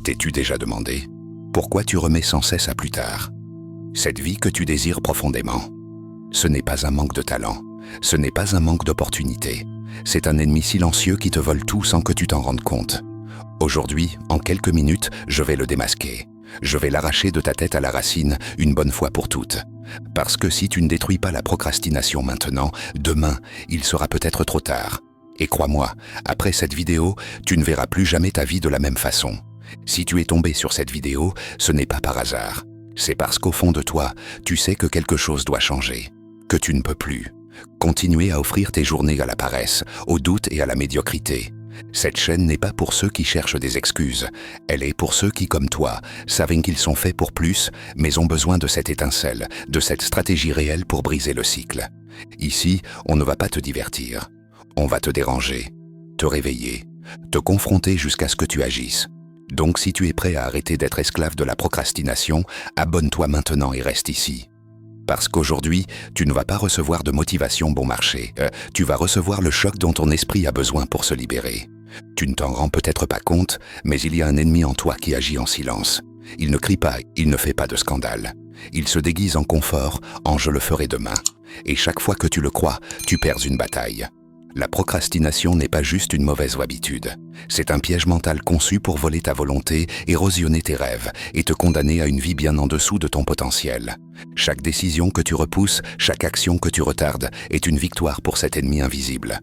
T'es-tu déjà demandé pourquoi tu remets sans cesse à plus tard cette vie que tu désires profondément? Ce n'est pas un manque de talent, ce n'est pas un manque d'opportunité. C'est un ennemi silencieux qui te vole tout sans que tu t'en rendes compte. Aujourd'hui, en quelques minutes, je vais le démasquer. Je vais l'arracher de ta tête à la racine une bonne fois pour toutes. Parce que si tu ne détruis pas la procrastination maintenant, demain, il sera peut-être trop tard. Et crois-moi, après cette vidéo, tu ne verras plus jamais ta vie de la même façon. Si tu es tombé sur cette vidéo, ce n'est pas par hasard. C'est parce qu'au fond de toi, tu sais que quelque chose doit changer, que tu ne peux plus continuer à offrir tes journées à la paresse, au doute et à la médiocrité. Cette chaîne n'est pas pour ceux qui cherchent des excuses, elle est pour ceux qui, comme toi, savent qu'ils sont faits pour plus, mais ont besoin de cette étincelle, de cette stratégie réelle pour briser le cycle. Ici, on ne va pas te divertir, on va te déranger, te réveiller, te confronter jusqu'à ce que tu agisses. Donc si tu es prêt à arrêter d'être esclave de la procrastination, abonne-toi maintenant et reste ici. Parce qu'aujourd'hui, tu ne vas pas recevoir de motivation bon marché. Tu vas recevoir le choc dont ton esprit a besoin pour se libérer. Tu ne t'en rends peut-être pas compte, mais il y a un ennemi en toi qui agit en silence. Il ne crie pas, il ne fait pas de scandale. Il se déguise en confort, en « je le ferai demain ». Et chaque fois que tu le crois, tu perds une bataille. La procrastination n'est pas juste une mauvaise habitude. C'est un piège mental conçu pour voler ta volonté, érosionner tes rêves et te condamner à une vie bien en dessous de ton potentiel. Chaque décision que tu repousses, chaque action que tu retardes est une victoire pour cet ennemi invisible.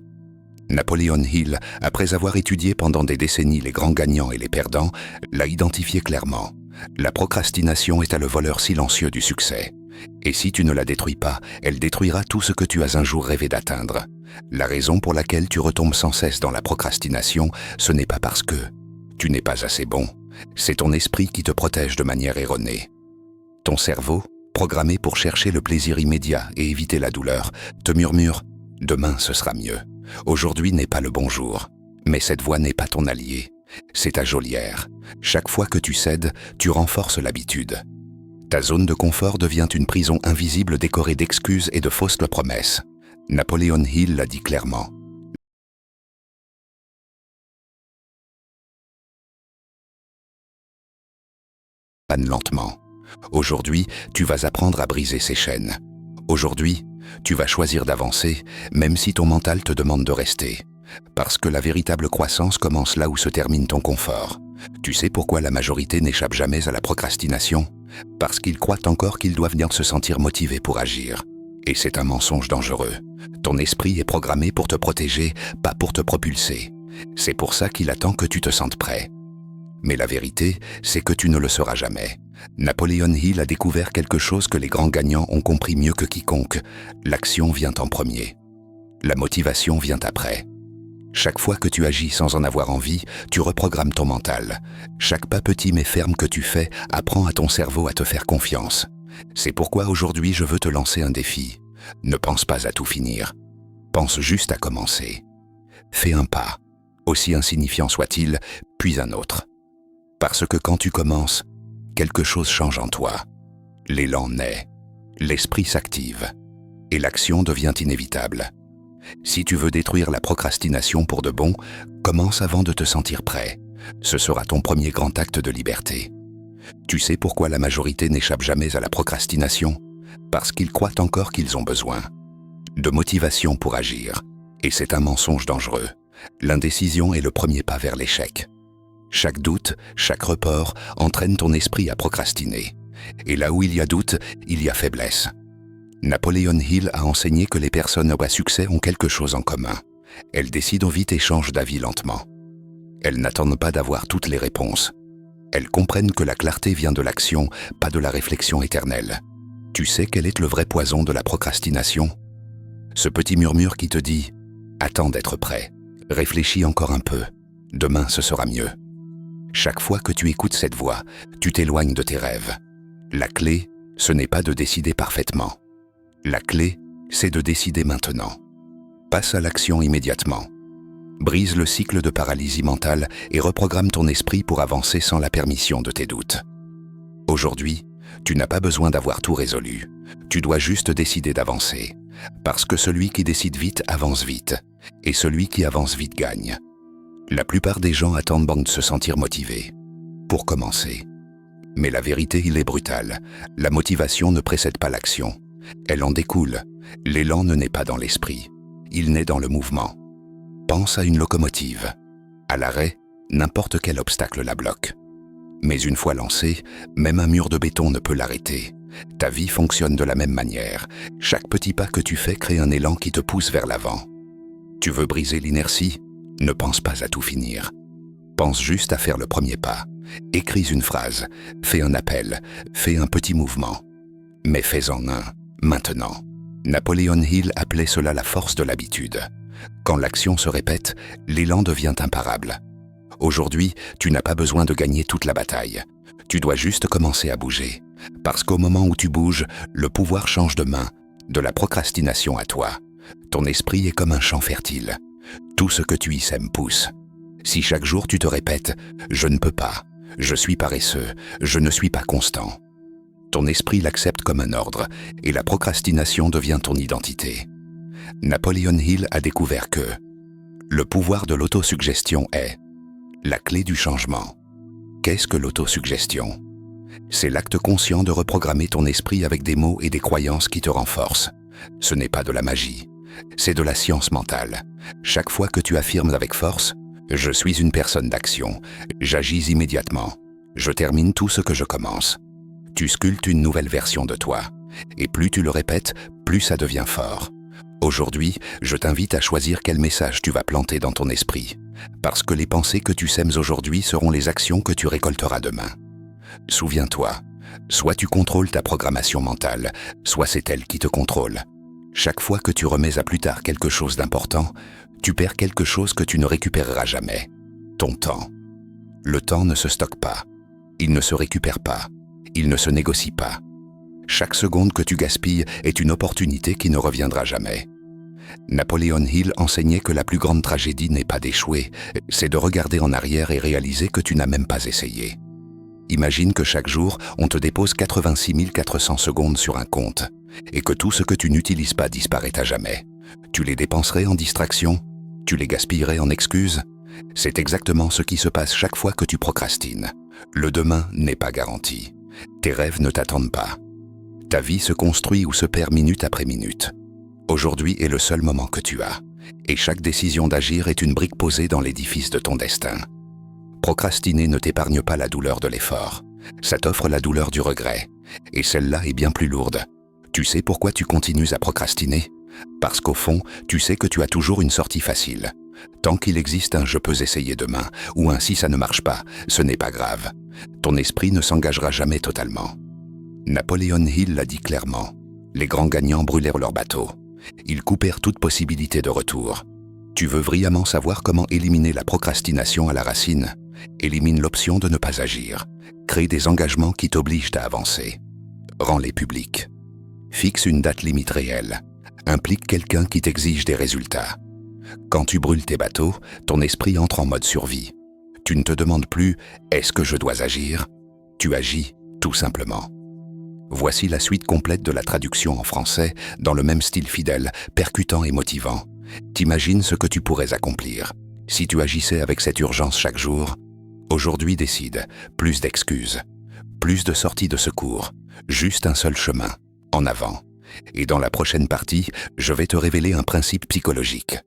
Napoleon Hill, après avoir étudié pendant des décennies les grands gagnants et les perdants, l'a identifié clairement. La procrastination est le voleur silencieux du succès. Et si tu ne la détruis pas, elle détruira tout ce que tu as un jour rêvé d'atteindre. La raison pour laquelle tu retombes sans cesse dans la procrastination, ce n'est pas parce que tu n'es pas assez bon. C'est ton esprit qui te protège de manière erronée. Ton cerveau, programmé pour chercher le plaisir immédiat et éviter la douleur, te murmure « demain ce sera mieux ». Aujourd'hui n'est pas le bon jour. Mais cette voix n'est pas ton allié. C'est ta geôlière. Chaque fois que tu cèdes, tu renforces l'habitude. Ta zone de confort devient une prison invisible décorée d'excuses et de fausses promesses. Napoleon Hill l'a dit clairement. Lentement. Aujourd'hui, tu vas apprendre à briser ces chaînes. Aujourd'hui, tu vas choisir d'avancer, même si ton mental te demande de rester. Parce que la véritable croissance commence là où se termine ton confort. Tu sais pourquoi la majorité n'échappe jamais à la procrastination? Parce qu'ils croient encore qu'ils doivent bien se sentir motivés pour agir. Et c'est un mensonge dangereux. Ton esprit est programmé pour te protéger, pas pour te propulser. C'est pour ça qu'il attend que tu te sentes prêt. Mais la vérité, c'est que tu ne le seras jamais. Napoleon Hill a découvert quelque chose que les grands gagnants ont compris mieux que quiconque. L'action vient en premier. La motivation vient après. Chaque fois que tu agis sans en avoir envie, tu reprogrammes ton mental. Chaque pas petit mais ferme que tu fais apprend à ton cerveau à te faire confiance. C'est pourquoi aujourd'hui je veux te lancer un défi. Ne pense pas à tout finir. Pense juste à commencer. Fais un pas, aussi insignifiant soit-il, puis un autre. Parce que quand tu commences, quelque chose change en toi. L'élan naît, l'esprit s'active, et l'action devient inévitable. Si tu veux détruire la procrastination pour de bon, commence avant de te sentir prêt. Ce sera ton premier grand acte de liberté. Tu sais pourquoi la majorité n'échappe jamais à la procrastination? Parce qu'ils croient encore qu'ils ont besoin de motivation pour agir. Et c'est un mensonge dangereux. L'indécision est le premier pas vers l'échec. Chaque doute, chaque report entraîne ton esprit à procrastiner. Et là où il y a doute, il y a faiblesse. Napoleon Hill a enseigné que les personnes à succès ont quelque chose en commun. Elles décident vite et changent d'avis lentement. Elles n'attendent pas d'avoir toutes les réponses. Elles comprennent que la clarté vient de l'action, pas de la réflexion éternelle. Tu sais quel est le vrai poison de la procrastination? Ce petit murmure qui te dit « Attends d'être prêt, réfléchis encore un peu, demain ce sera mieux ». Chaque fois que tu écoutes cette voix, tu t'éloignes de tes rêves. La clé, ce n'est pas de décider parfaitement. La clé, c'est de décider maintenant. Passe à l'action immédiatement. Brise le cycle de paralysie mentale et reprogramme ton esprit pour avancer sans la permission de tes doutes. Aujourd'hui, tu n'as pas besoin d'avoir tout résolu. Tu dois juste décider d'avancer. Parce que celui qui décide vite avance vite. Et celui qui avance vite gagne. La plupart des gens attendent de se sentir motivés. pour commencer. Mais la vérité, il est brutale. La motivation ne précède pas l'action. Elle en découle. L'élan ne naît pas dans l'esprit. Il naît dans le mouvement. Pense à une locomotive. À l'arrêt, n'importe quel obstacle la bloque. Mais une fois lancée, même un mur de béton ne peut l'arrêter. Ta vie fonctionne de la même manière. Chaque petit pas que tu fais crée un élan qui te pousse vers l'avant. Tu veux briser l'inertie? Ne pense pas à tout finir. Pense juste à faire le premier pas. Écris une phrase, fais un appel, fais un petit mouvement. Mais fais-en un, maintenant. Napoléon Hill appelait cela la force de l'habitude. Quand l'action se répète, l'élan devient imparable. Aujourd'hui, tu n'as pas besoin de gagner toute la bataille. Tu dois juste commencer à bouger. Parce qu'au moment où tu bouges, le pouvoir change de main, de la procrastination à toi. Ton esprit est comme un champ fertile. Tout ce que tu y sèmes pousse. Si chaque jour tu te répètes « je ne peux pas », je suis paresseux, je ne suis pas constant. Ton esprit l'accepte comme un ordre et la procrastination devient ton identité. Napoléon Hill a découvert que le pouvoir de l'autosuggestion est la clé du changement. Qu'est-ce que l'autosuggestion? C'est l'acte conscient de reprogrammer ton esprit avec des mots et des croyances qui te renforcent. Ce n'est pas de la magie, c'est de la science mentale. Chaque fois que tu affirmes avec force « Je suis une personne d'action, j'agis immédiatement, je termine tout ce que je commence », tu sculptes une nouvelle version de toi. Et plus tu le répètes, plus ça devient fort. Aujourd'hui, je t'invite à choisir quel message tu vas planter dans ton esprit. Parce que les pensées que tu sèmes aujourd'hui seront les actions que tu récolteras demain. Souviens-toi, soit tu contrôles ta programmation mentale, soit c'est elle qui te contrôle. Chaque fois que tu remets à plus tard quelque chose d'important, tu perds quelque chose que tu ne récupéreras jamais. Ton temps. Le temps ne se stocke pas. Il ne se récupère pas. Il ne se négocie pas. Chaque seconde que tu gaspilles est une opportunité qui ne reviendra jamais. Napoléon Hill enseignait que la plus grande tragédie n'est pas d'échouer, c'est de regarder en arrière et réaliser que tu n'as même pas essayé. Imagine que chaque jour, on te dépose 86 400 secondes sur un compte et que tout ce que tu n'utilises pas disparaît à jamais. Tu les dépenserais en distraction? Tu les gaspillerais en excuses? C'est exactement ce qui se passe chaque fois que tu procrastines. Le demain n'est pas garanti. Tes rêves ne t'attendent pas. Ta vie se construit ou se perd minute après minute. Aujourd'hui est le seul moment que tu as, et chaque décision d'agir est une brique posée dans l'édifice de ton destin. Procrastiner ne t'épargne pas la douleur de l'effort. Ça t'offre la douleur du regret, et celle-là est bien plus lourde. Tu sais pourquoi tu continues à procrastiner? Parce qu'au fond, tu sais que tu as toujours une sortie facile. Tant qu'il existe un « je peux essayer demain » ou un « si ça ne marche pas », ce n'est pas grave. Ton esprit ne s'engagera jamais totalement. Napoléon Hill l'a dit clairement. Les grands gagnants brûlèrent leur bateau. Ils coupèrent toute possibilité de retour. Tu veux brillamment savoir comment éliminer la procrastination à la racine? Élimine l'option de ne pas agir. Crée des engagements qui t'obligent à avancer. Rends-les publics. Fixe une date limite réelle. Implique quelqu'un qui t'exige des résultats. Quand tu brûles tes bateaux, ton esprit entre en mode survie. Tu ne te demandes plus « est-ce que je dois agir ?» Tu agis, tout simplement. Voici la suite complète de la traduction en français, dans le même style fidèle, percutant et motivant. T'imagines ce que tu pourrais accomplir si tu agissais avec cette urgence chaque jour? Aujourd'hui décide, plus d'excuses, plus de sorties de secours, juste un seul chemin, en avant. Et dans la prochaine partie, je vais te révéler un principe psychologique,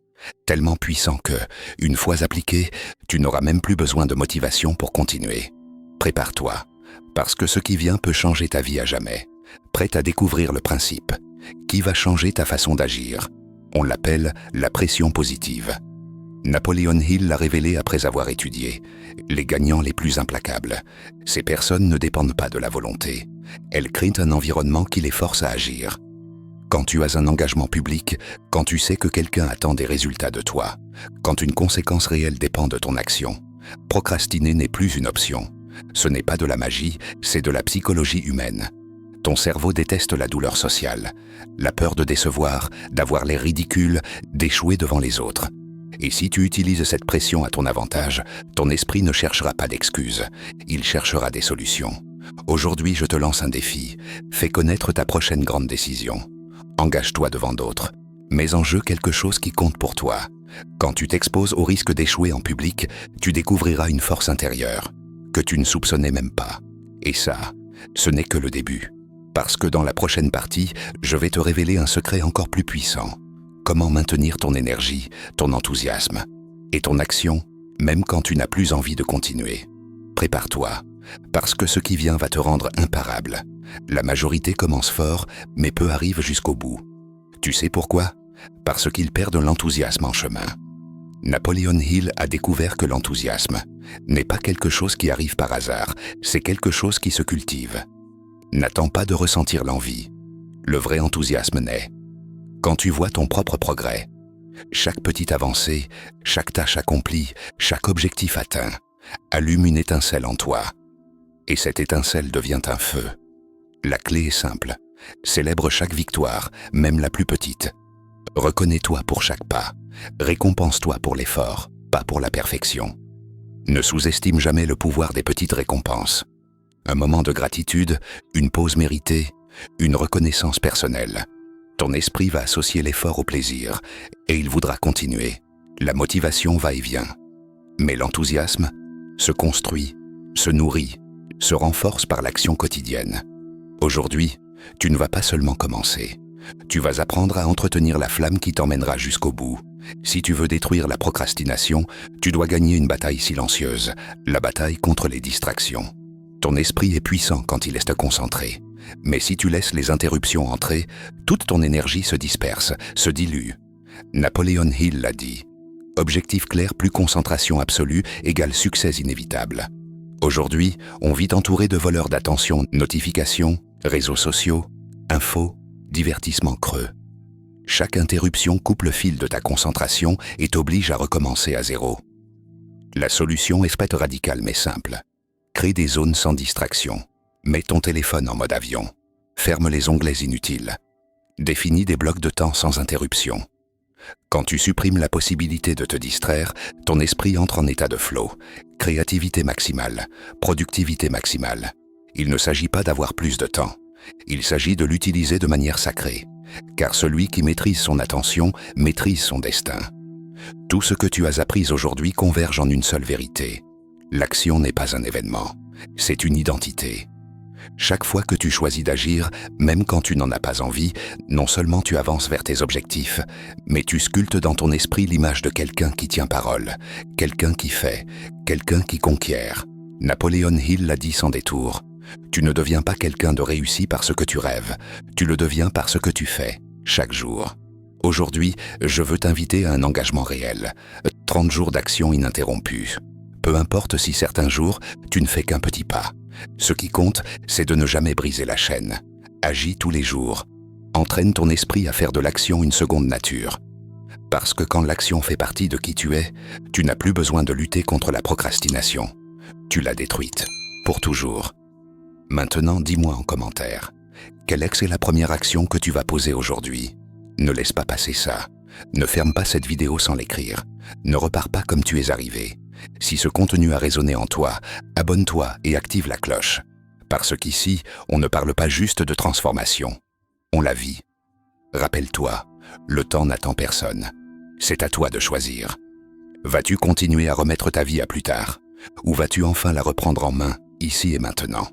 tellement puissant que, une fois appliqué, tu n'auras même plus besoin de motivation pour continuer. Prépare-toi, parce que ce qui vient peut changer ta vie à jamais. Prête à découvrir le principe, qui va changer ta façon d'agir. On l'appelle la pression positive. Napoléon Hill l'a révélé après avoir étudié. Les gagnants les plus implacables. Ces personnes ne dépendent pas de la volonté. Elles créent un environnement qui les force à agir. Quand tu as un engagement public, quand tu sais que quelqu'un attend des résultats de toi, quand une conséquence réelle dépend de ton action, procrastiner n'est plus une option. Ce n'est pas de la magie, c'est de la psychologie humaine. Ton cerveau déteste la douleur sociale, la peur de décevoir, d'avoir l'air ridicule, d'échouer devant les autres. Et si tu utilises cette pression à ton avantage, ton esprit ne cherchera pas d'excuses, il cherchera des solutions. Aujourd'hui, je te lance un défi. Fais connaître ta prochaine grande décision. Engage-toi devant d'autres. Mets en jeu quelque chose qui compte pour toi. Quand tu t'exposes au risque d'échouer en public, tu découvriras une force intérieure. que tu ne soupçonnais même pas. Et ça, ce n'est que le début. Parce que dans la prochaine partie, je vais te révéler un secret encore plus puissant. Comment maintenir ton énergie, ton enthousiasme et ton action, même quand tu n'as plus envie de continuer. Prépare-toi, parce que ce qui vient va te rendre imparable. La majorité commence fort, mais peu arrive jusqu'au bout. Tu sais pourquoi? Parce qu'ils perdent l'enthousiasme en chemin. Napoleon Hill a découvert que l'enthousiasme n'est pas quelque chose qui arrive par hasard, c'est quelque chose qui se cultive. N'attends pas de ressentir l'envie. Le vrai enthousiasme naît quand tu vois ton propre progrès. Chaque petite avancée, chaque tâche accomplie, chaque objectif atteint, allume une étincelle en toi. Et cette étincelle devient un feu. La clé est simple. Célèbre chaque victoire, même la plus petite. Reconnais-toi pour chaque pas. Récompense-toi pour l'effort, pas pour la perfection. Ne sous-estime jamais le pouvoir des petites récompenses. Un moment de gratitude, une pause méritée, une reconnaissance personnelle. Ton esprit va associer l'effort au plaisir et il voudra continuer. La motivation va et vient. Mais l'enthousiasme se construit, se nourrit, se renforce par l'action quotidienne. Aujourd'hui, tu ne vas pas seulement commencer. Tu vas apprendre à entretenir la flamme qui t'emmènera jusqu'au bout. Si tu veux détruire la procrastination, tu dois gagner une bataille silencieuse, la bataille contre les distractions. Ton esprit est puissant quand il est concentré. Mais si tu laisses les interruptions entrer, toute ton énergie se disperse, se dilue. Napoleon Hill l'a dit. Objectif clair plus concentration absolue égale succès inévitable. Aujourd'hui, on vit entouré de voleurs d'attention, notifications, réseaux sociaux, infos, divertissements creux. Chaque interruption coupe le fil de ta concentration et t'oblige à recommencer à zéro. La solution est faite radicale mais simple. Crée des zones sans distraction. Mets ton téléphone en mode avion. Ferme les onglets inutiles. Définis des blocs de temps sans interruption. Quand tu supprimes la possibilité de te distraire, ton esprit entre en état de flow. Créativité maximale, productivité maximale. Il ne s'agit pas d'avoir plus de temps. Il s'agit de l'utiliser de manière sacrée. Car celui qui maîtrise son attention maîtrise son destin. Tout ce que tu as appris aujourd'hui converge en une seule vérité. L'action n'est pas un événement, c'est une identité. Chaque fois que tu choisis d'agir, même quand tu n'en as pas envie, non seulement tu avances vers tes objectifs, mais tu sculptes dans ton esprit l'image de quelqu'un qui tient parole, quelqu'un qui fait, quelqu'un qui conquiert. Napoleon Hill l'a dit sans détour. Tu ne deviens pas quelqu'un de réussi parce que tu rêves, tu le deviens parce que tu fais, chaque jour. Aujourd'hui, je veux t'inviter à un engagement réel, 30 jours d'action ininterrompue. Peu importe si certains jours, tu ne fais qu'un petit pas. Ce qui compte, c'est de ne jamais briser la chaîne. Agis tous les jours. Entraîne ton esprit à faire de l'action une seconde nature. Parce que quand l'action fait partie de qui tu es, tu n'as plus besoin de lutter contre la procrastination. Tu l'as détruite, pour toujours. Maintenant, dis-moi en commentaire, quelle est la première action que tu vas poser aujourd'hui? Ne laisse pas passer ça. Ne ferme pas cette vidéo sans l'écrire. Ne repars pas comme tu es arrivé. Si ce contenu a résonné en toi, abonne-toi et active la cloche. Parce qu'ici, on ne parle pas juste de transformation. On la vit. Rappelle-toi, le temps n'attend personne. C'est à toi de choisir. Vas-tu continuer à remettre ta vie à plus tard? Ou vas-tu enfin la reprendre en main, ici et maintenant?